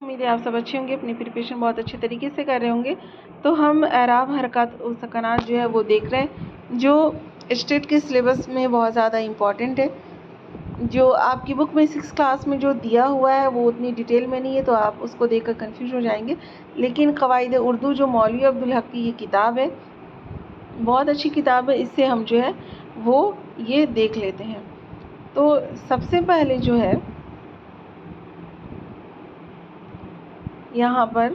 امید ہے آپ سب اچھے ہوں گے، اپنی پریپریشن بہت اچھے طریقے سے کر رہے ہوں گے۔ تو ہم اعراب، حرکات و سکنات جو ہے وہ دیکھ رہے ہیں، جو اسٹیٹ کے سلیبس میں بہت زیادہ امپورٹنٹ ہے۔ جو آپ کی بک میں 6 کلاس میں جو دیا ہوا ہے وہ اتنی ڈیٹیل میں نہیں ہے، تو آپ اس کو دیکھ کر کنفیوز ہو جائیں گے۔ لیکن قواعد اردو جو مولوی عبدالحق کی یہ کتاب ہے، بہت اچھی کتاب ہے، اس سے ہم جو ہے وہ یہ دیکھ لیتے ہیں۔ تو سب سے پہلے جو ہے یہاں پر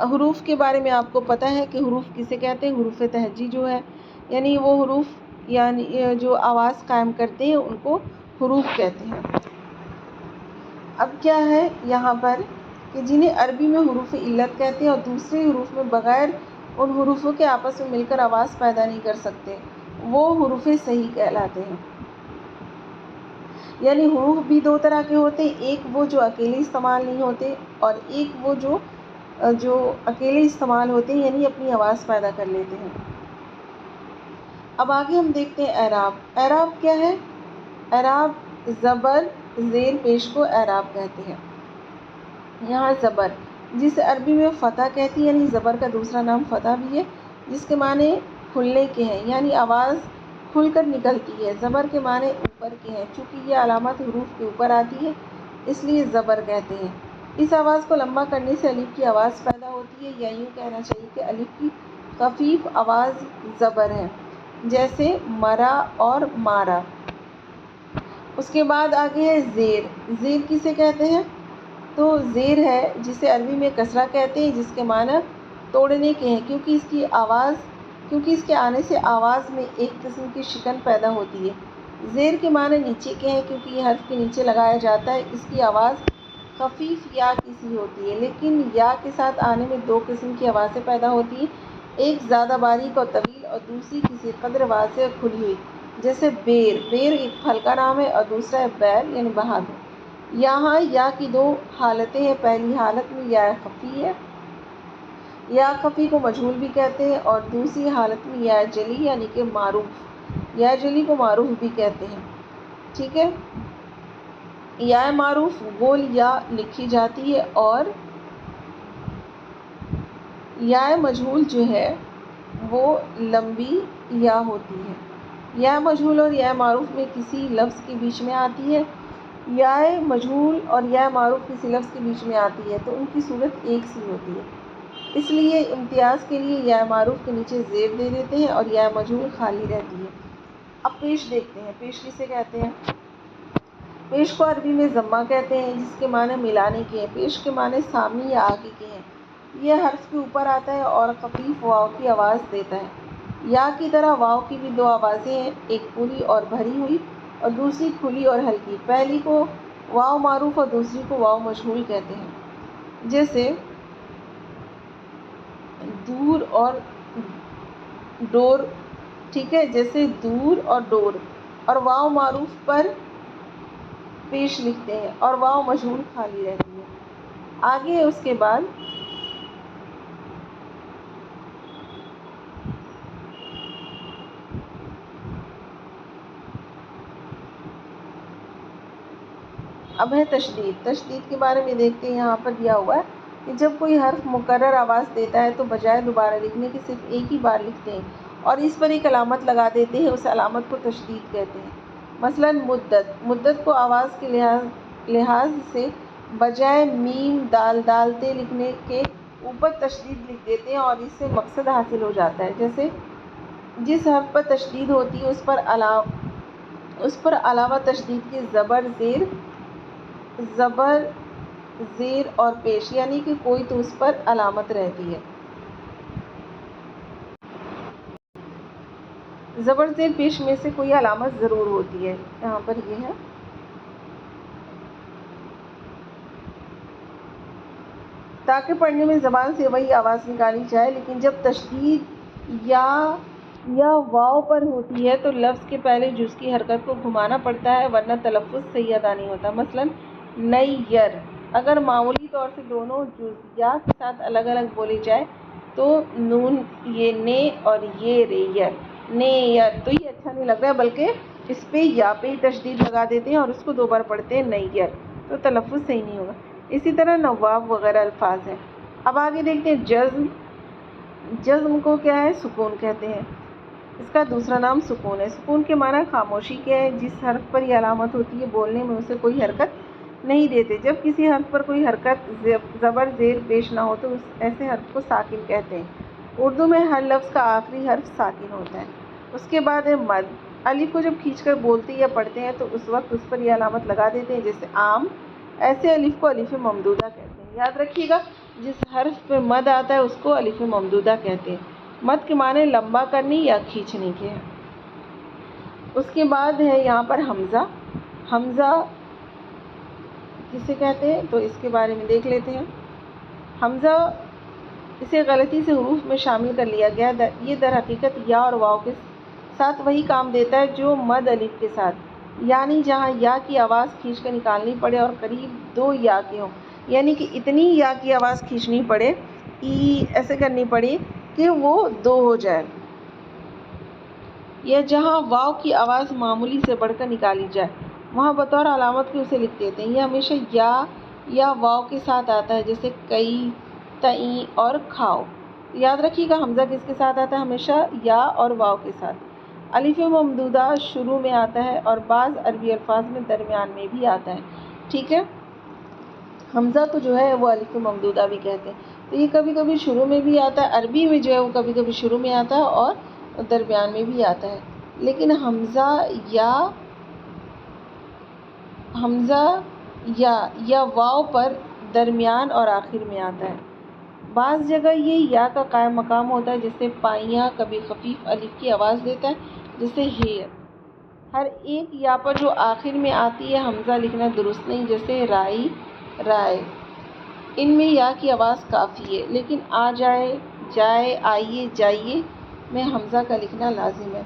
حروف کے بارے میں آپ کو پتہ ہے کہ حروف کسے کہتے ہیں۔ حروف تہجی جو ہے، یعنی وہ حروف یعنی جو آواز قائم کرتے ہیں ان کو حروف کہتے ہیں۔ اب کیا ہے یہاں پر کہ جنہیں عربی میں حروف علت کہتے ہیں اور دوسرے حروف میں بغیر ان حروفوں کے آپس میں مل کر آواز پیدا نہیں کر سکتے، وہ حروف صحیح کہلاتے ہیں۔ یعنی حروف بھی دو طرح کے ہوتے ہیں، ایک وہ جو اکیلے استعمال نہیں ہوتے، اور ایک وہ جو اکیلے استعمال ہوتے ہیں، یعنی اپنی آواز پیدا کر لیتے ہیں۔ اب آگے ہم دیکھتے ہیں اعراب۔ اعراب کیا ہے؟ اعراب زبر زیر پیش کو اعراب کہتے ہیں۔ یہاں زبر، جسے عربی میں فتح کہتی ہیں، یعنی زبر کا دوسرا نام فتح بھی ہے، جس کے معنی کھلنے کے ہیں، یعنی آواز کھل کر نکلتی ہے۔ زبر کے معنی اوپر کے ہیں، چونکہ یہ علامت حروف کے اوپر آتی ہے اس لیے زبر کہتے ہیں۔ اس آواز کو لمبا کرنے سے الف کی آواز پیدا ہوتی ہے، یا یوں کہنا چاہیے کہ الف کی خفیف آواز زبر ہے، جیسے مرا اور مارا۔ اس کے بعد آگے ہے زیر۔ زیر کسے کہتے ہیں؟ تو زیر ہے جسے عربی میں کسرہ کہتے ہیں، جس کے معنی توڑنے کے ہیں، کیونکہ اس کے آنے سے آواز میں ایک قسم کی شکن پیدا ہوتی ہے۔ زیر کے معنی نیچے کے ہیں، کیونکہ یہ حرف کے نیچے لگایا جاتا ہے، اس کی آواز خفیف یا کی سی ہوتی ہے، لیکن یا کے ساتھ آنے میں دو قسم کی آوازیں پیدا ہوتی ہیں، ایک زیادہ باریک اور طویل اور دوسری کسی قدر واضح اور کھلی ہوئی، جیسے بیر۔ بیر ایک پھل کا نام ہے، اور دوسرا ہے بیر یعنی بہادر۔ یہاں یا کی دو حالتیں ہیں، پہلی حالت میں یا خفی ہے، یا خفی کو مجہول بھی کہتے ہیں، اور دوسری حالت میں یا جلی یعنی کہ معروف، یا جلی کو معروف بھی کہتے ہیں۔ ٹھیک ہے، یا معروف گول یا لکھی جاتی ہے، اور یا مجہول جو ہے وہ لمبی یا ہوتی ہے۔ یا مجہول اور یا معروف میں کسی لفظ کے بیچ میں آتی ہے، یا مجہول اور یا معروف کسی لفظ کے بیچ میں آتی ہے تو ان کی صورت ایک سی ہوتی ہے، اس لیے امتیاز کے لیے یا معروف کے نیچے زیر دے دیتے ہیں اور یا مجہول خالی رہتی ہے۔ اب پیش دیکھتے ہیں، پیش کسے کہتے ہیں؟ پیش کو عربی میں ضمہ کہتے ہیں، جس کے معنی ملانے کے ہیں۔ پیش کے معنی سامنے یا آگے کے ہیں، یہ حرف کے اوپر آتا ہے اور خفیف واو کی آواز دیتا ہے۔ یا کی طرح واو کی بھی دو آوازیں ہیں، ایک پوری اور بھری ہوئی اور دوسری کھلی اور ہلکی۔ پہلی کو واو معروف اور دوسری کو واو مجہول کہتے ہیں، جیسے دور اور ڈور۔ ٹھیک ہے، جیسے دور اور ڈور، اور واو معروف پر پیش لکھتے ہیں اور واو مجہول خالی رہتی ہے۔ آگے اس کے بعد اب ہے تشدید۔ تشدید کے بارے میں دیکھتے ہیں، یہاں پر دیا ہوا ہے کہ جب کوئی حرف مکرر آواز دیتا ہے تو بجائے دوبارہ لکھنے کے صرف ایک ہی بار لکھتے ہیں اور اس پر ایک علامت لگا دیتے ہیں، اس علامت کو تشدید کہتے ہیں۔ مثلا مدت۔ مدت کو آواز کے لحاظ سے بجائے میم دال دال تے لکھنے کے اوپر تشدید لکھ دیتے ہیں اور اس سے مقصد حاصل ہو جاتا ہے، جیسے جس حرف پر تشدید ہوتی ہے اس پر علاوہ تشدید کے زبر زیر اور پیش، یعنی کہ کوئی تو اس پر علامت رہتی ہے۔ زبر زیر پیش میں سے کوئی علامت ضرور ہوتی ہے، یہاں پر یہ ہے۔ تاکہ پڑھنے میں زبان سے وہی آواز نکالی جائے، لیکن جب تشدید یا واو پر ہوتی ہے تو لفظ کے پہلے جز کی حرکت کو گھمانا پڑتا ہے، ورنہ تلفظ صحیح ادا نہیں ہوتا۔ مثلا نیر، اگر معمولی طور سے دونوں جز یا کے ساتھ الگ الگ بولے جائے تو نون یہ نے اور یہ رے یر، نیئر، تو یہ اچھا نہیں لگ رہا ہے، بلکہ اس پہ یا پہ ہی تشدید لگا دیتے ہیں اور اس کو 2 بار پڑھتے ہیں نیئر، تو تلفظ صحیح نہیں ہوگا۔ اسی طرح نواب وغیرہ الفاظ ہیں۔ اب آگے دیکھتے ہیں جزم۔ جزم کو کیا ہے؟ سکون کہتے ہیں۔ اس کا دوسرا نام سکون ہے۔ سکون کے معنی خاموشی کے ہے، جس حرف پر یہ علامت ہوتی ہے بولنے میں اسے کوئی حرکت نہیں دیتے۔ جب کسی حرف پر کوئی حرکت زبر زیر پیش نہ ہو تو ایسے حرف کو ساکن کہتے ہیں۔ اردو میں ہر لفظ کا آخری حرف ساکن ہوتا ہے۔ اس کے بعد ہے مد۔ الف کو جب کھینچ کر بولتے یا پڑھتے ہیں تو اس وقت اس پر یہ علامت لگا دیتے ہیں، جیسے عام۔ ایسے الف کو الف ممدودہ کہتے ہیں۔ یاد رکھیے گا، جس حرف پہ مد آتا ہے اس کو الف ممدودہ کہتے ہیں۔ مد کے معنی لمبا کرنے یا کھینچنے کے ہیں۔ اس کے بعد ہے یہاں پر حمزہ۔ حمزہ کسے کہتے ہیں تو اس کے بارے میں دیکھ لیتے ہیں۔ حمزہ اسے غلطی سے حروف میں شامل کر لیا گیا۔ یہ در حقیقت یا اور واو کے ساتھ وہی کام دیتا ہے جو مد الف کے ساتھ، یعنی جہاں یا کی آواز کھینچ کر نکالنی پڑے اور قریب 2 یا کے ہوں، یعنی کہ اتنی یا کی آواز کھینچنی پڑے، ایسے کرنی پڑے کہ وہ 2 ہو جائے، یا جہاں واو کی آواز معمولی سے بڑھ کر نکالی جائے وہاں بطور علامت کے اسے لکھ دیتے ہیں۔ یہ ہمیشہ یا واو کے ساتھ آتا ہے، جیسے کئی، تئیں اور کھاؤ۔ یاد رکھیے گا، حمزہ کس کے ساتھ آتا ہے؟ ہمیشہ یا اور واو کے ساتھ۔ الف ممدودہ شروع میں آتا ہے اور بعض عربی الفاظ میں درمیان میں بھی آتا ہے، ٹھیک ہے۔ حمزہ کو جو ہے وہ الف ممدودہ بھی کہتے ہیں، تو یہ کبھی کبھی شروع میں بھی آتا ہے، عربی میں جو ہے وہ کبھی کبھی شروع میں آتا ہے اور درمیان میں بھی آتا ہے، لیکن حمزہ یا واو پر درمیان اور آخر میں آتا ہے۔ بعض جگہ یہ یا کا قائم مقام ہوتا ہے، جیسے پائیاں کبھی خفیف الف کی آواز دیتا ہے، جیسے ہیر۔ ہر ایک یا پر جو آخر میں آتی ہے حمزہ لکھنا درست نہیں، جیسے رائی، رائے۔ ان میں یا کی آواز کافی ہے، لیکن آ جائے، جائے، آئیے، جائیے میں حمزہ کا لکھنا لازم ہے،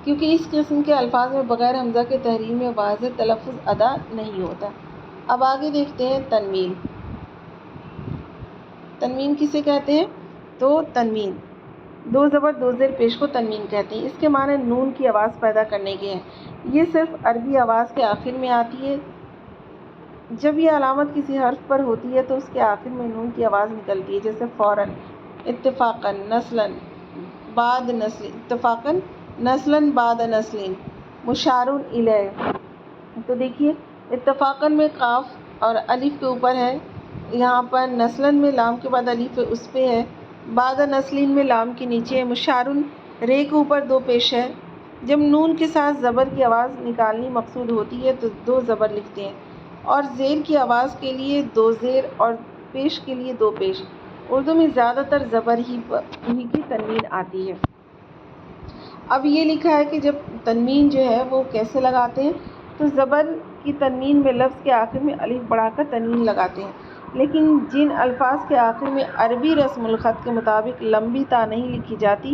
کیونکہ اس قسم کے الفاظ میں بغیر حمزہ کے تحریر میں واضح تلفظ ادا نہیں ہوتا۔ اب آگے دیکھتے ہیں تنوین۔ تنوین کسے کہتے ہیں؟ تو تنوین 2 زبر 2 زیر پیش کو تنوین کہتے ہیں۔ اس کے معنی نون کی آواز پیدا کرنے کے ہیں۔ یہ صرف عربی آواز کے آخر میں آتی ہے۔ جب یہ علامت کسی حرف پر ہوتی ہے تو اس کے آخر میں نون کی آواز نکلتی ہے، جیسے فوراً، اتفاقاً، نسلاً، بعد نسل، اتفاقاً، نسلاً بعد نسل، مشارٌ الیہ۔ تو دیکھیے، اتفاقاً میں قاف اور الف کے اوپر ہے، یہاں پر نسلاً میں لام کے بعد الف اس پہ ہے، بعد نسلین میں لام کے نیچے ہے، مشارٌ رے کے اوپر 2 پیش ہے۔ جب نون کے ساتھ زبر کی آواز نکالنی مقصود ہوتی ہے تو 2 زبر لکھتے ہیں، اور زیر کی آواز کے لیے 2 زیر اور پیش کے لیے 2 پیش۔ اردو میں زیادہ تر زبر ہی کی تنوین آتی ہے۔ اب یہ لکھا ہے کہ جب تنوین جو ہے وہ کیسے لگاتے ہیں، تو زبر کی تنوین میں لفظ کے آخر میں الف بڑھا کر تنوین لگاتے ہیں، لیکن جن الفاظ کے آخر میں عربی رسم الخط کے مطابق لمبی تا نہیں لکھی جاتی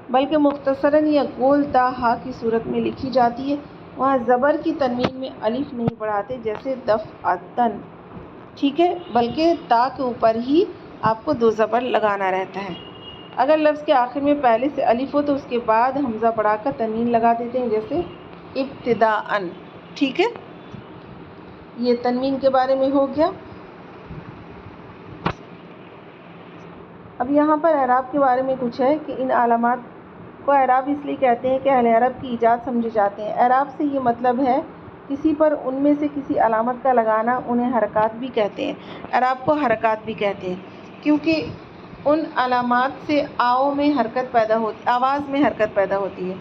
بلکہ مختصراً یا گول تا ہا کی صورت میں لکھی جاتی ہے، وہاں زبر کی تنوین میں الف نہیں بڑھاتے، جیسے دفعتاً، ٹھیک ہے، بلکہ تا کے اوپر ہی آپ کو 2 زبر لگانا رہتا ہے۔ اگر لفظ کے آخر میں پہلے سے الف ہو تو اس کے بعد حمزہ بڑھا کر تنوین لگا دیتے ہیں، جیسے ابتداءً، ٹھیک ہے۔ یہ تنوین کے بارے میں ہو گیا۔ اب یہاں پر اعراب کے بارے میں کچھ ہے کہ ان علامات کو اعراب اس لیے کہتے ہیں کہ اہل عرب کی ایجاد سمجھے جاتے ہیں۔ اعراب سے یہ مطلب ہے کسی پر ان میں سے کسی علامت کا لگانا، انہیں حرکات بھی کہتے ہیں۔ اعراب کو حرکات بھی کہتے ہیں کیونکہ ان علامات سے آواز میں حرکت پیدا ہوتی ہے۔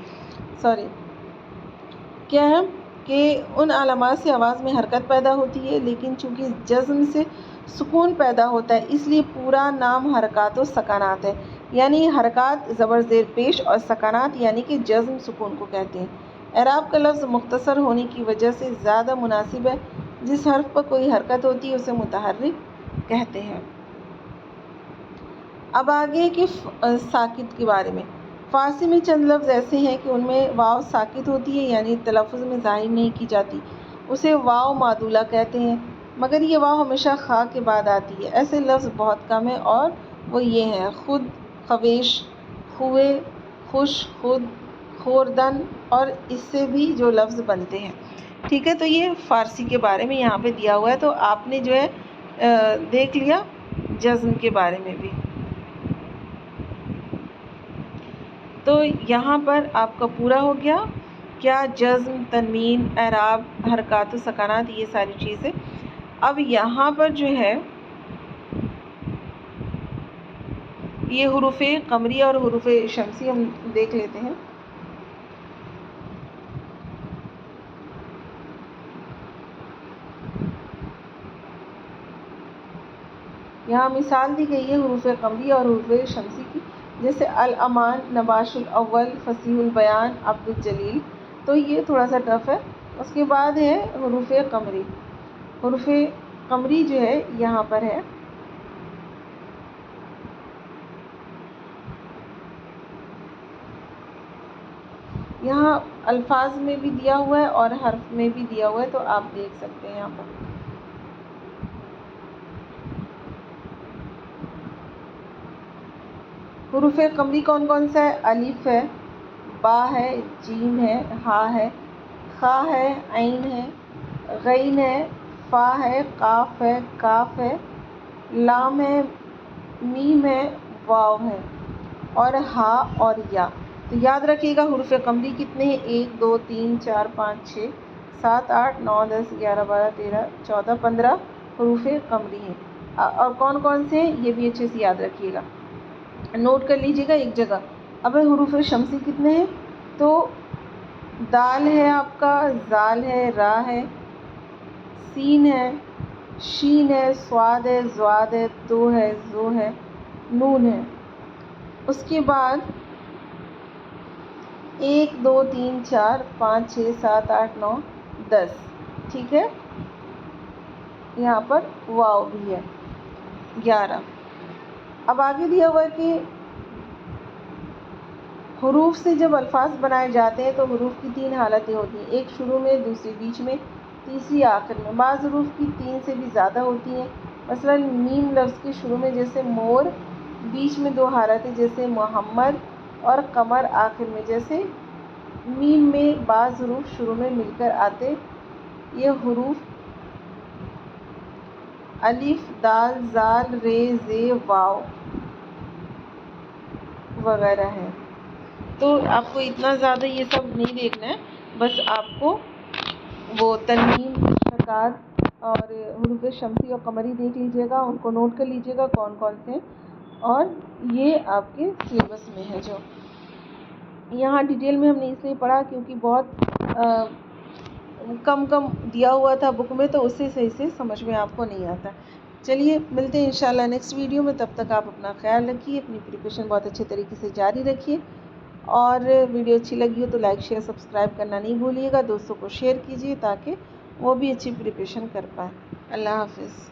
کیا ہے کہ ان علامات سے آواز میں حرکت پیدا ہوتی ہے، لیکن چونکہ جزم سے سکون پیدا ہوتا ہے اس لیے پورا نام حرکات و سکانات ہے، یعنی حرکات زبر زیر پیش اور سکانات یعنی کہ جزم سکون کو کہتے ہیں۔ اعراب کا لفظ مختصر ہونے کی وجہ سے زیادہ مناسب ہے، جس حرف پر کوئی حرکت ہوتی ہے اسے متحرک کہتے ہیں۔ اب آگے کہ ساکت کے بارے میں۔ فارسی میں چند لفظ ایسے ہیں کہ ان میں واو ساکت ہوتی ہے، یعنی تلفظ میں ظاہر نہیں کی جاتی، اسے واو معدولہ کہتے ہیں، مگر یہ واو ہمیشہ خا کے بعد آتی ہے۔ ایسے لفظ بہت کم ہیں اور وہ یہ ہیں: خود، خویش، خوئے، خوش، خود، خوردن اور اس سے بھی جو لفظ بنتے ہیں. ٹھیک ہے، تو یہ فارسی کے بارے میں یہاں پہ دیا ہوا ہے. تو آپ نے جو ہے دیکھ لیا جزم کے بارے میں بھی. تو یہاں پر آپ کا پورا ہو گیا کیا، جزم، تنوین، اعراب، حرکات و سکانات، یہ ساری چیزیں. اب یہاں پر جو ہے یہ حروف قمری اور حروف شمسی ہم دیکھ لیتے ہیں. یہاں مثال دی گئی ہے حروف قمری اور حروف شمسی کی، جیسے الامان، نباش الاول، فصیح البیان، عبد الجلیل. تو یہ تھوڑا سا ٹف ہے. اس کے بعد ہے حروف قمری. حروف قمری جو ہے یہاں پر ہے یہاں الفاظ میں بھی دیا ہوا ہے اور حرف میں بھی دیا ہوا ہے، تو آپ دیکھ سکتے ہیں یہاں پر. حروف قمری کون کون سا ہے؟ الف ہے، با ہے، جیم ہے، ہا ہے، خا ہے، عین ہے، غین ہے، فا ہے، قاف ہے، کاف ہے، لام ہے، میم ہے، واو ہے، اور ہا اور یا. تو یاد رکھیے گا حروف قمری کتنے ہیں؟ 1 2 3 4 5 6 7 8 9 10 11 12 13 14 15 حروف قمری ہیں. اور کون کون سے ہیں یہ بھی اچھے سے یاد رکھیے گا، نوٹ کر لیجیے گا ایک جگہ. اب حروف شمسی کتنے ہیں؟ تو دال ہے آپ کا، زال ہے، را ہے، سین ہے، شین ہے، صاد ہے، ضاد ہے، تو ہے، زو ہے، نون ہے. اس کے بعد 1 2 3 4 5 6 7 8 9 10. ٹھیک ہے، یہاں پر واو بھی ہے 11. اب آگے دیا ہوا ہے کہ حروف سے جب الفاظ بنائے جاتے ہیں تو حروف کی 3 حالتیں ہوتی ہیں، ایک شروع میں، دوسری بیچ میں، تیسری آخر میں. بعض حروف کی 3 سے بھی زیادہ ہوتی ہیں. مثلا میم لفظ کے شروع میں جیسے مور، بیچ میں 2 حالتیں جیسے محمد، اور قمر آخر میں جیسے میم میں بعض حروف شروع میں مل کر آتے. یہ حروف الف، دال، زال، رے، زے، واو وغیرہ ہیں. تو آپ کو اتنا زیادہ یہ سب نہیں دیکھنا ہے، بس آپ کو وہ تنوین، حرکات اور حروف شمسی اور قمری دیکھ لیجیے گا، ان کو نوٹ کر لیجیے گا کون کون سے ہیں. اور یہ آپ کے سلیبس میں ہے. جو یہاں ڈیٹیل میں ہم نے اس لیے پڑھا کیونکہ بہت کم دیا ہوا تھا بک میں، تو اس سے صحیح سے سمجھ میں آپ کو نہیں آتا. چلیے ملتے ہیں انشاءاللہ نیکسٹ ویڈیو میں. تب تک آپ اپنا خیال رکھیے، اپنی پریپریشن بہت اچھے طریقے سے جاری رکھیے. اور ویڈیو اچھی لگی ہو تو لائک، شیئر، سبسکرائب کرنا نہیں بھولیے گا. دوستوں کو شیئر کیجیے تاکہ وہ بھی اچھی پریپریشن کر پائیں. اللہ حافظ.